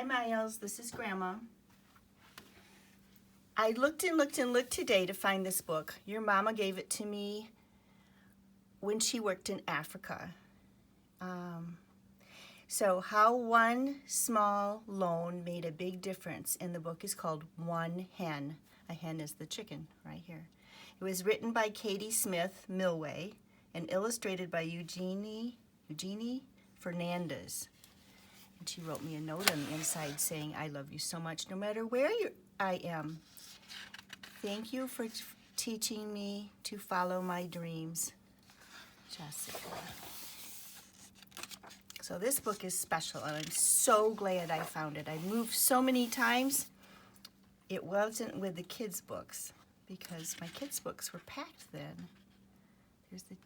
Hi Miles, this is Grandma. I looked and looked and looked today to find this book. Your mama gave it to me when she worked in Africa. So how one small loan made a big difference, and the book is called One Hen. A hen is the chicken right here. It was written by Katie Smith Milway and illustrated by Eugenie Fernandes. And she wrote me a note on the inside saying, I love you so much no matter where I am. Thank you for teaching me to follow my dreams, Jessica. So this book is special, and I'm so glad I found it. I moved so many times. It wasn't with the kids' books because my kids' books were packed then. Here's the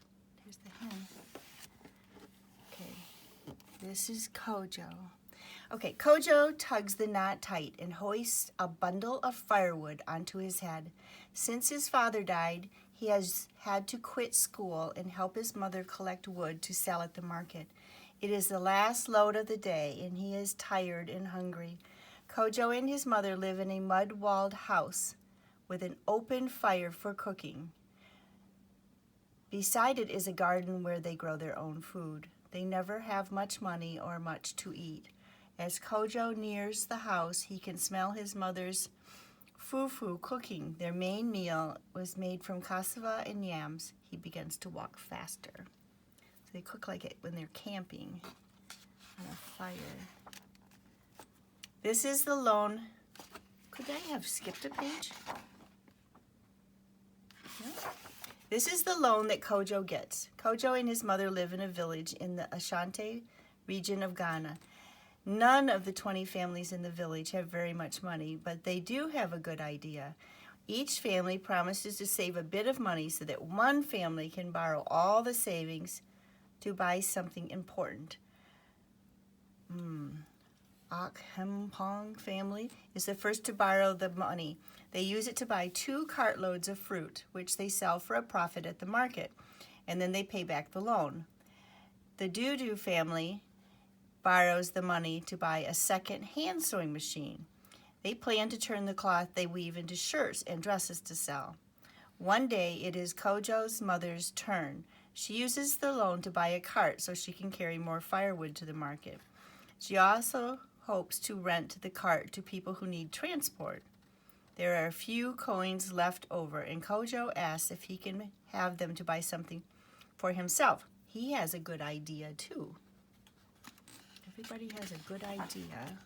hen. Okay, this is Kojo. Okay, Kojo tugs the knot tight and hoists a bundle of firewood onto his head. Since his father died, he has had to quit school and help his mother collect wood to sell at the market. It is the last load of the day, and he is tired and hungry. Kojo and his mother live in a mud-walled house with an open fire for cooking. Beside it is a garden where they grow their own food. They never have much money or much to eat. As Kojo nears the house, he can smell his mother's fufu cooking. Their main meal was made from cassava and yams. He begins to walk faster. So they cook like it when they're camping on a fire. This is the loan. Could I have skipped a page? No. This is the loan that Kojo gets. Kojo and his mother live in a village in the Ashanti region of Ghana. None of the 20 families in the village have very much money, but they do have a good idea. Each family promises to save a bit of money so that one family can borrow all the savings to buy something important. Akhempong family is the first to borrow the money. They use it to buy 2 cartloads of fruit, which they sell for a profit at the market, and then they pay back the loan. The Dudu family borrows the money to buy a second hand sewing machine. They plan to turn the cloth they weave into shirts and dresses to sell. One day it is Kojo's mother's turn. She uses the loan to buy a cart so she can carry more firewood to the market. She also hopes to rent the cart to people who need transport. There are a few coins left over, and Kojo asks if he can have them to buy something for himself. He has a good idea too. Everybody has a good idea.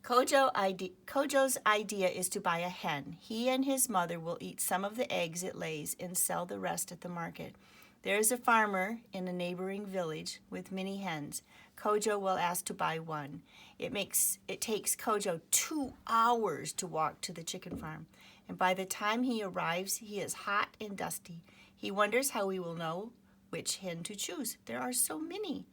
Kojo's idea is to buy a hen. He and his mother will eat some of the eggs it lays and sell the rest at the market. There is a farmer in a neighboring village with many hens. Kojo will ask to buy one. It takes Kojo 2 hours to walk to the chicken farm, and by the time he arrives, he is hot and dusty. He wonders how he will know which hen to choose. There are so many.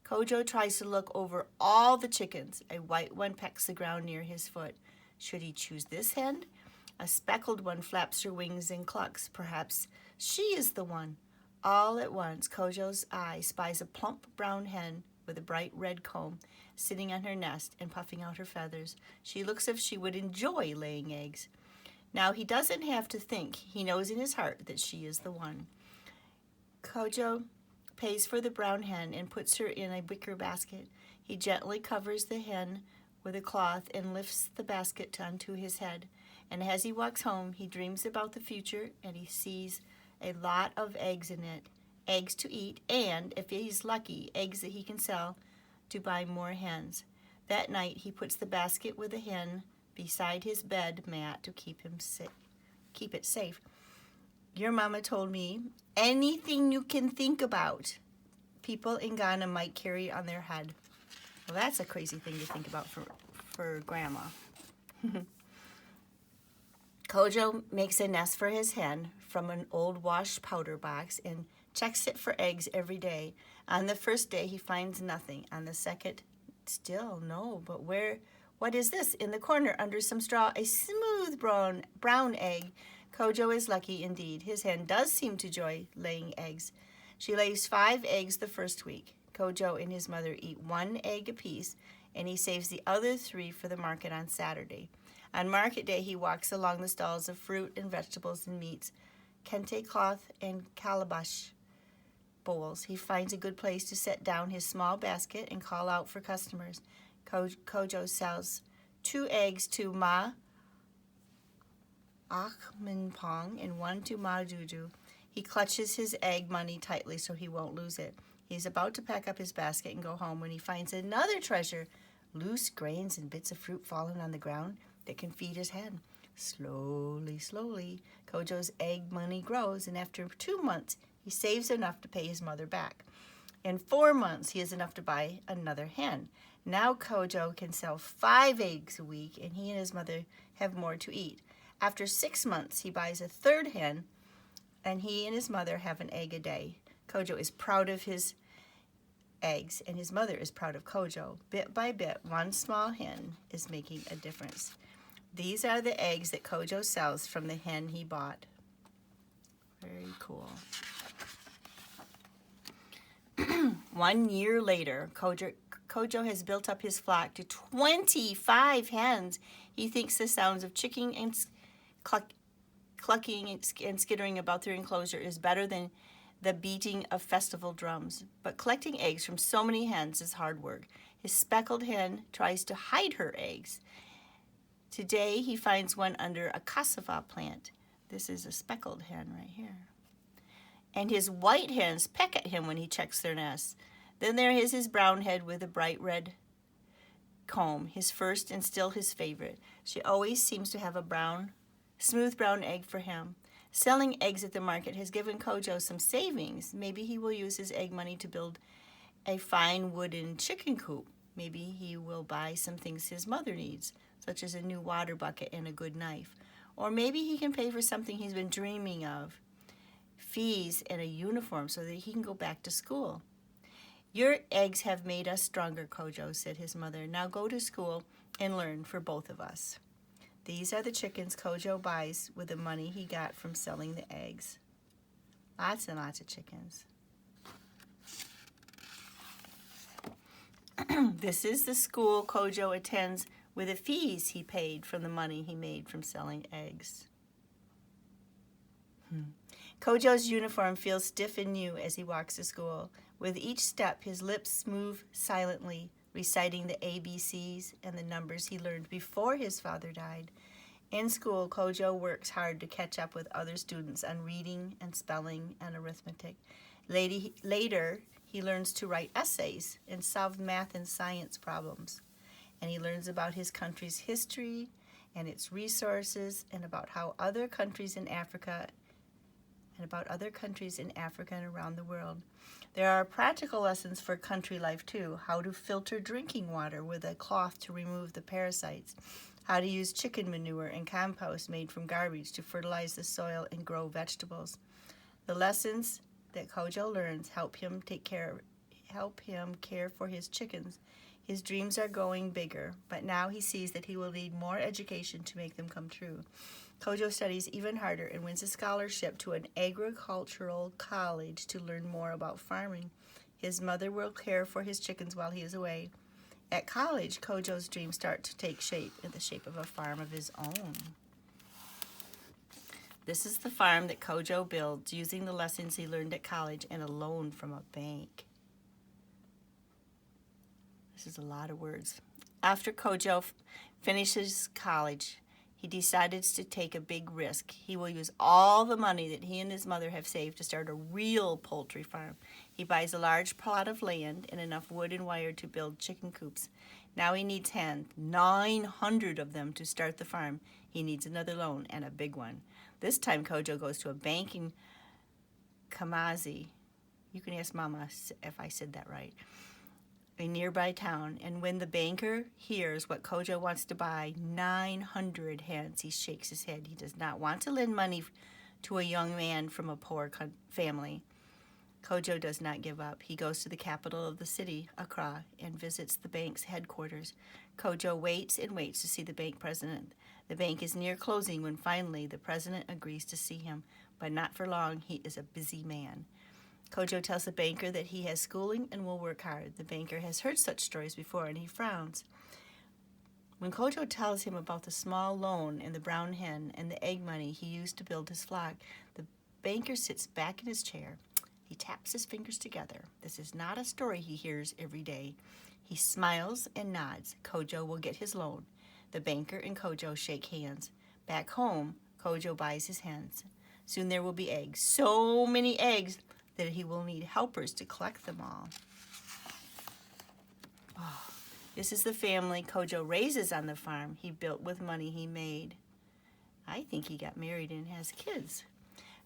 Kojo tries to look over all the chickens. A white one pecks the ground near his foot. Should he choose this hen? A speckled one flaps her wings and clucks. Perhaps she is the one. All at once, Kojo's eye spies a plump brown hen with a bright red comb sitting on her nest and puffing out her feathers. She looks as if she would enjoy laying eggs. Now he doesn't have to think. He knows in his heart that she is the one. Kojo pays for the brown hen and puts her in a wicker basket. He gently covers the hen with a cloth and lifts the basket onto his head. And as he walks home, he dreams about the future, and he sees a lot of eggs in it, eggs to eat, and, if he's lucky, eggs that he can sell to buy more hens. That night, he puts the basket with the hen beside his bed mat to keep it safe. Your mama told me anything you can think about, people in Ghana might carry on their head. Well, that's a crazy thing to think about for Grandma. Kojo makes a nest for his hen from an old wash powder box and checks it for eggs every day. On the first day, he finds nothing. On the second, still no, but what is this? In the corner, under some straw, a smooth brown egg. Kojo is lucky indeed. His hen does seem to enjoy laying eggs. She lays 5 eggs the first week. Kojo and his mother eat 1 egg apiece, and he saves the other 3 for the market on Saturday. On market day, he walks along the stalls of fruit and vegetables and meats, kente cloth and calabash bowls. He finds a good place to set down his small basket and call out for customers. Kojo sells 2 eggs to Ma Akminpong and 1 to Ma Juju. He clutches his egg money tightly so he won't lose it. He's about to pack up his basket and go home when he finds another treasure, loose grains and bits of fruit fallen on the ground that can feed his hen. Slowly, slowly, Kojo's egg money grows, and after 2 months, he saves enough to pay his mother back. In 4 months, he has enough to buy another hen. Now Kojo can sell 5 eggs a week, and he and his mother have more to eat. After 6 months, he buys a 3rd hen, and he and his mother have an egg a day. Kojo is proud of his eggs, and his mother is proud of Kojo. Bit by bit, 1 small hen is making a difference. These are the eggs that Kojo sells from the hen he bought. Very cool. 1 year later, Kojo has built up his flock to 25 hens. He thinks the sounds of chicken and clucking and skittering about their enclosure is better than the beating of festival drums. But collecting eggs from so many hens is hard work. His speckled hen tries to hide her eggs. Today he finds one under a cassava plant. This is a speckled hen right here. And his white hens peck at him when he checks their nests. Then there is his brown hen with a bright red comb, his first and still his favorite. She always seems to have a smooth brown egg for him. Selling eggs at the market has given Kojo some savings. Maybe he will use his egg money to build a fine wooden chicken coop. Maybe he will buy some things his mother needs, such as a new water bucket and a good knife. Or maybe he can pay for something he's been dreaming of, fees and a uniform so that he can go back to school. Your eggs have made us stronger, Kojo, said his mother. Now go to school and learn for both of us. These are the chickens Kojo buys with the money he got from selling the eggs. Lots and lots of chickens. This is the school Kojo attends with the fees he paid from the money he made from selling eggs. Kojo's uniform feels stiff and new as he walks to school. With each step, his lips move silently, reciting the ABCs and the numbers he learned before his father died. In school, Kojo works hard to catch up with other students on reading and spelling and arithmetic. Later, he learns to write essays and solve math and science problems. And he learns about his country's history and its resources and about how other countries in Africa and around the world. There are practical lessons for country life too. How to filter drinking water with a cloth to remove the parasites. How to use chicken manure and compost made from garbage to fertilize the soil and grow vegetables. The lessons that Kojo learns help him care for his chickens. His dreams are going bigger, but now he sees that he will need more education to make them come true. Kojo studies even harder and wins a scholarship to an agricultural college to learn more about farming. His mother will care for his chickens while he is away. At college, Kojo's dreams start to take shape in the shape of a farm of his own. This is the farm that Kojo builds using the lessons he learned at college and a loan from a bank. This is a lot of words. After Kojo finishes college, he decided to take a big risk. He will use all the money that he and his mother have saved to start a real poultry farm. He buys a large plot of land and enough wood and wire to build chicken coops. Now he needs 900 of them to start the farm. He needs another loan and a big one. This time Kojo goes to a bank in Kamazi. You can ask Mama if I said that right. A nearby town, and when the banker hears what Kojo wants to buy, 900 hens, he shakes his head. He does not want to lend money to a young man from a poor family. Kojo does not give up. He goes to the capital of the city, Accra, and visits the bank's headquarters. Kojo waits and waits to see the bank president. The bank is near closing when finally the president agrees to see him, but not for long. He is a busy man. Kojo tells the banker that he has schooling and will work hard. The banker has heard such stories before, and he frowns. When Kojo tells him about the small loan and the brown hen and the egg money he used to build his flock, the banker sits back in his chair. He taps his fingers together. This is not a story he hears every day. He smiles and nods. Kojo will get his loan. The banker and Kojo shake hands. Back home, Kojo buys his hens. Soon there will be eggs, so many eggs that he will need helpers to collect them all. Oh, this is the family Kojo raises on the farm he built with money he made. I think he got married and has kids.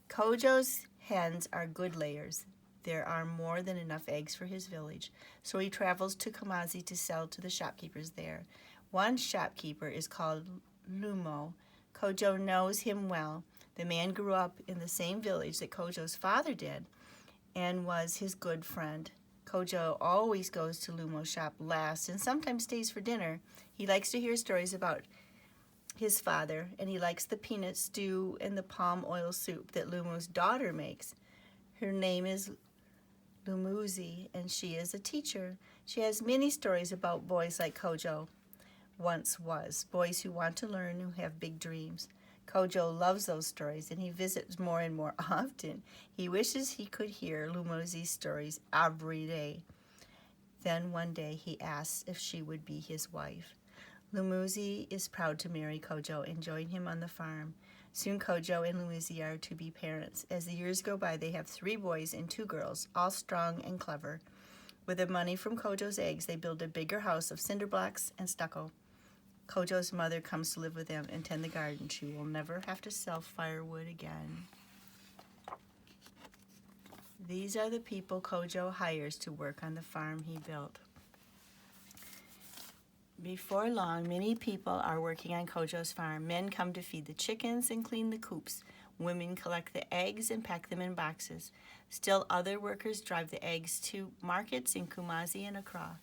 Kojo's hens are good layers. There are more than enough eggs for his village, so he travels to Kamazi to sell to the shopkeepers there. One shopkeeper is called Lumo. Kojo knows him well. The man grew up in the same village that Kojo's father did and was his good friend. Kojo always goes to Lumo's shop last and sometimes stays for dinner. He likes to hear stories about his father, and he likes the peanut stew and the palm oil soup that Lumo's daughter makes. Her name is Lumuzi, and she is a teacher. She has many stories about boys like Kojo once was, boys who want to learn, who have big dreams. Kojo loves those stories, and he visits more and more often. He wishes he could hear Lumuzi's stories every day. Then one day he asks if she would be his wife. Lumuzi is proud to marry Kojo and join him on the farm. Soon Kojo and Lumuzi are to be parents. As the years go by, they have 3 boys and 2 girls, all strong and clever. With the money from Kojo's eggs, they build a bigger house of cinder blocks and stucco. Kojo's mother comes to live with them and tend the garden. She will never have to sell firewood again. These are the people Kojo hires to work on the farm he built. Before long, many people are working on Kojo's farm. Men come to feed the chickens and clean the coops. Women collect the eggs and pack them in boxes. Still other workers drive the eggs to markets in Kumasi and Accra.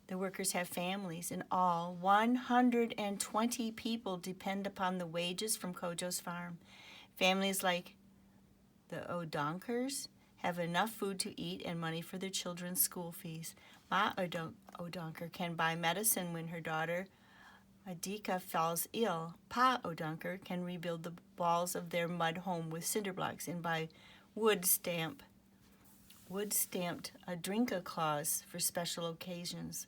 The workers have families. In all, 120 people depend upon the wages from Kojo's farm. Families like the Odonkers have enough food to eat and money for their children's school fees. Ma Odonker can buy medicine when her daughter Adika falls ill. Pa Odonker can rebuild the walls of their mud home with cinder blocks and buy wood-stamped Adrinka cloths for special occasions.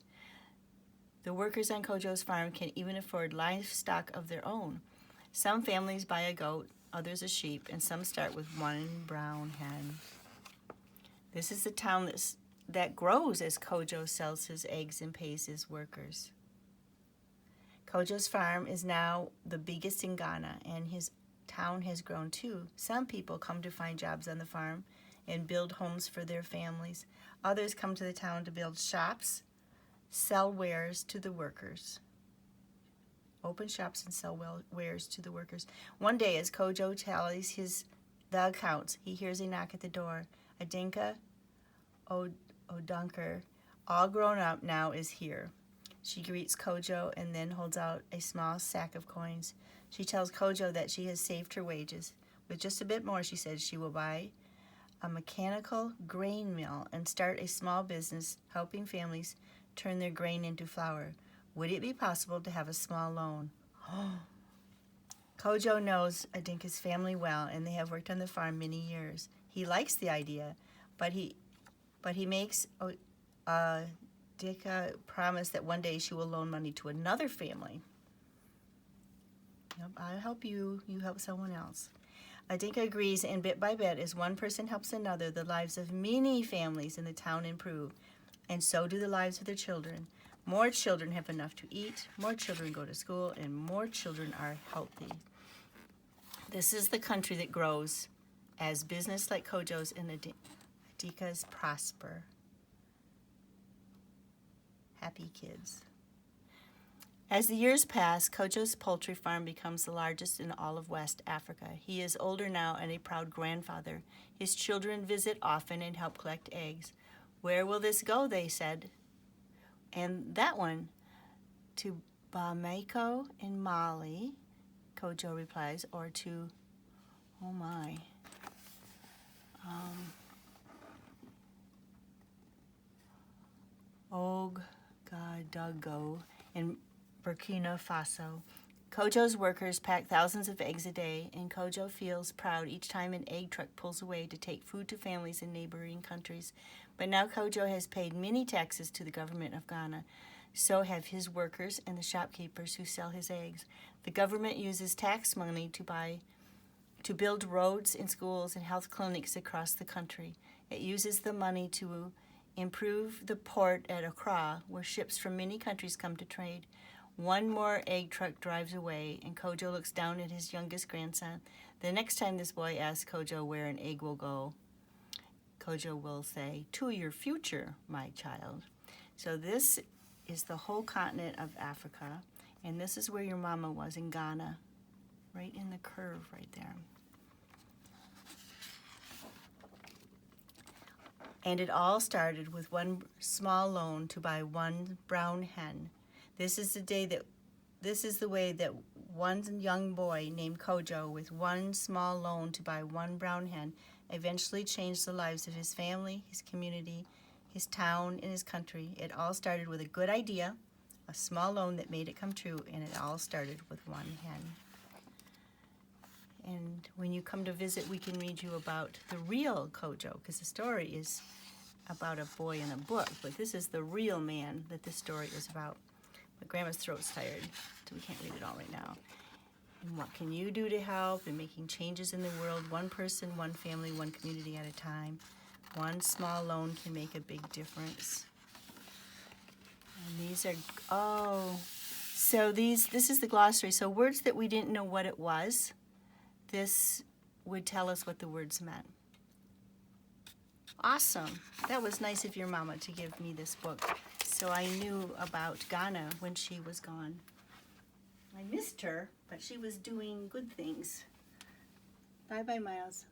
The workers on Kojo's farm can even afford livestock of their own. Some families buy a goat, others a sheep, and some start with 1 brown hen. This is the town that grows as Kojo sells his eggs and pays his workers. Kojo's farm is now the biggest in Ghana, and his town has grown too. Some people come to find jobs on the farm and build homes for their families. Others come to the town to build shops, sell wares to the workers. Open shops and sell wares to the workers. One day, as Kojo tallies the accounts, he hears a knock at the door. Adinka Odonker, all grown up now, is here. She greets Kojo and then holds out a small sack of coins. She tells Kojo that she has saved her wages. With just a bit more, she says she will buy a mechanical grain mill and start a small business helping families turn their grain into flour. Would it be possible to have a small loan? Kojo knows Adinka's family well, and they have worked on the farm many years. He likes the idea, but he makes Adinka promise that one day she will loan money to another family. Yep, I'll help you, you help someone else. Adinka agrees, and bit by bit, as one person helps another, the lives of many families in the town improve, and so do the lives of their children. More children have enough to eat, more children go to school, and more children are healthy. This is the country that grows as business like Kojo's and Adinka's prosper. Happy kids. As the years pass, Kojo's poultry farm becomes the largest in all of West Africa. He is older now and a proud grandfather. His children visit often and help collect eggs. Where will this go, they said. And that one, to Bamako in Mali, Kojo replies, or to, oh my, Ouagadougou in Burkina Faso. Kojo's workers pack thousands of eggs a day, and Kojo feels proud each time an egg truck pulls away to take food to families in neighboring countries. But now Kojo has paid many taxes to the government of Ghana. So have his workers and the shopkeepers who sell his eggs. The government uses tax money to build roads and schools and health clinics across the country. It uses the money to improve the port at Accra, where ships from many countries come to trade. One more egg truck drives away, and Kojo looks down at his youngest grandson. The next time this boy asks Kojo where an egg will go, Kojo will say, "To your future, my child." So this is the whole continent of Africa, and this is where your mama was in Ghana, right in the curve right there. And it all started with one small loan to buy one brown hen. This is the way that one young boy named Kojo, with one small loan to buy one brown hen, eventually changed the lives of his family, his community, his town, and his country. It all started with a good idea, a small loan that made it come true, and it all started with one hen. And when you come to visit, we can read you about the real Kojo, because the story is about a boy in a book, but this is the real man that this story is about. But Grandma's throat's tired, so we can't read it all right now. And what can you do to help in making changes in the world, one person, one family, one community at a time? One small loan can make a big difference. And these are, this is the glossary. So words that we didn't know what it was, this would tell us what the words meant. Awesome. That was nice of your mama to give me this book, so I knew about Ghana when she was gone. I missed her, but she was doing good things. Bye-bye, Miles.